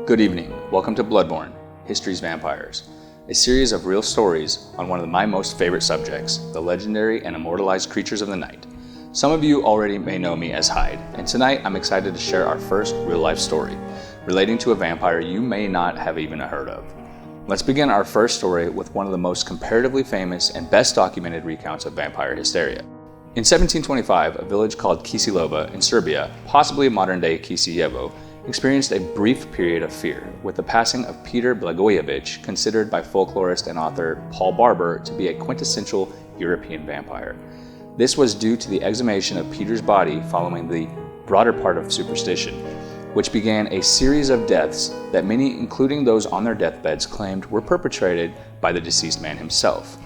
Good evening. Welcome to BlØØdborne, History's Vampires, a series of real stories on one of my most favorite subjects, the legendary and immortalized creatures of the night. Some of you already may know me as Hyde, and tonight I'm excited to share our first real-life story relating to a vampire you may not have even heard of. Let's begin our first story with one of the most comparatively famous and best documented recounts of vampire hysteria. In 1725, a village called Kisilova in Serbia, possibly modern-day Kisiljevo, experienced a brief period of fear with the passing of Peter Blagojevich, considered by folklorist and author Paul Barber to be a quintessential European vampire. This was due to the exhumation of Peter's body following the broader part of superstition, which began a series of deaths that many, including those on their deathbeds, claimed were perpetrated by the deceased man himself.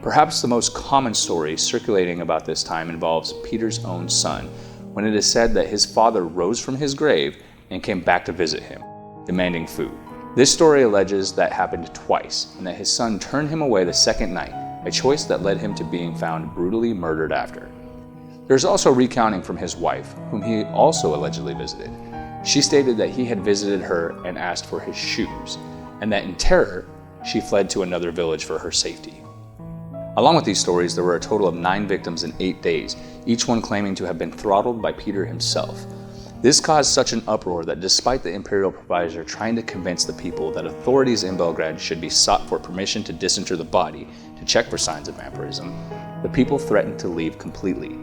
Perhaps the most common story circulating about this time involves Peter's own son, when it is said that his father rose from his grave and came back to visit him, demanding food. This story alleges that happened twice, and that his son turned him away the second night, a choice that led him to being found brutally murdered after. There's also recounting from his wife, whom he also allegedly visited. She stated that he had visited her and asked for his shoes, and that in terror, she fled to another village for her safety. Along with these stories, there were a total of 9 victims in 8 days, each one claiming to have been throttled by Peter himself. This caused such an uproar that despite the imperial provisor trying to convince the people that authorities in Belgrade should be sought for permission to disinter the body to check for signs of vampirism, the people threatened to leave completely,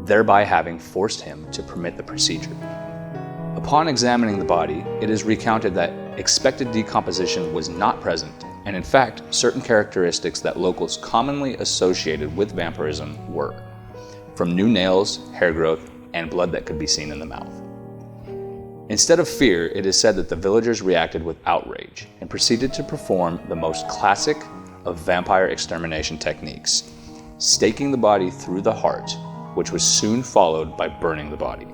thereby having forced him to permit the procedure. Upon examining the body, it is recounted that expected decomposition was not present, and in fact, certain characteristics that locals commonly associated with vampirism were, from new nails, hair growth, and blood that could be seen in the mouth. Instead of fear, it is said that the villagers reacted with outrage and proceeded to perform the most classic of vampire extermination techniques, staking the body through the heart, which was soon followed by burning the body.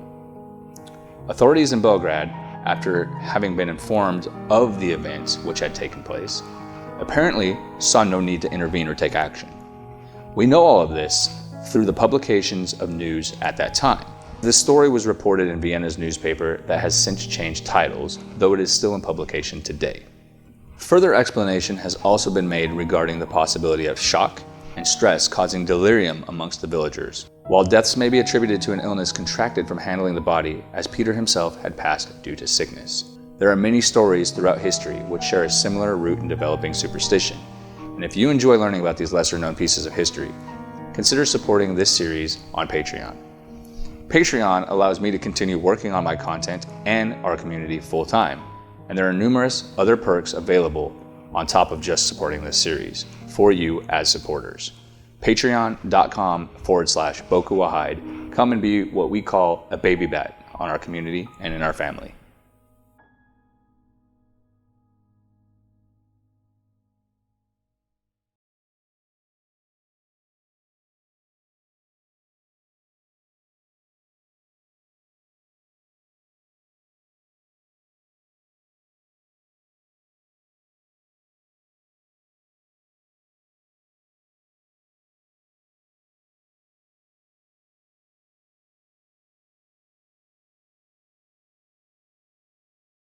Authorities in Belgrade, after having been informed of the events which had taken place, apparently saw no need to intervene or take action. We know all of this through the publications of news at that time. This story was reported in Vienna's newspaper that has since changed titles, though it is still in publication today. Further explanation has also been made regarding the possibility of shock and stress causing delirium amongst the villagers, while deaths may be attributed to an illness contracted from handling the body, as Peter himself had passed due to sickness. There are many stories throughout history which share a similar root in developing superstition, and if you enjoy learning about these lesser-known pieces of history, consider supporting this series on Patreon. Patreon allows me to continue working on my content and our community full-time, and there are numerous other perks available on top of just supporting this series for you as supporters. Patreon.com/BokuWaHyde. Come and be what we call a baby bat on our community and in our family.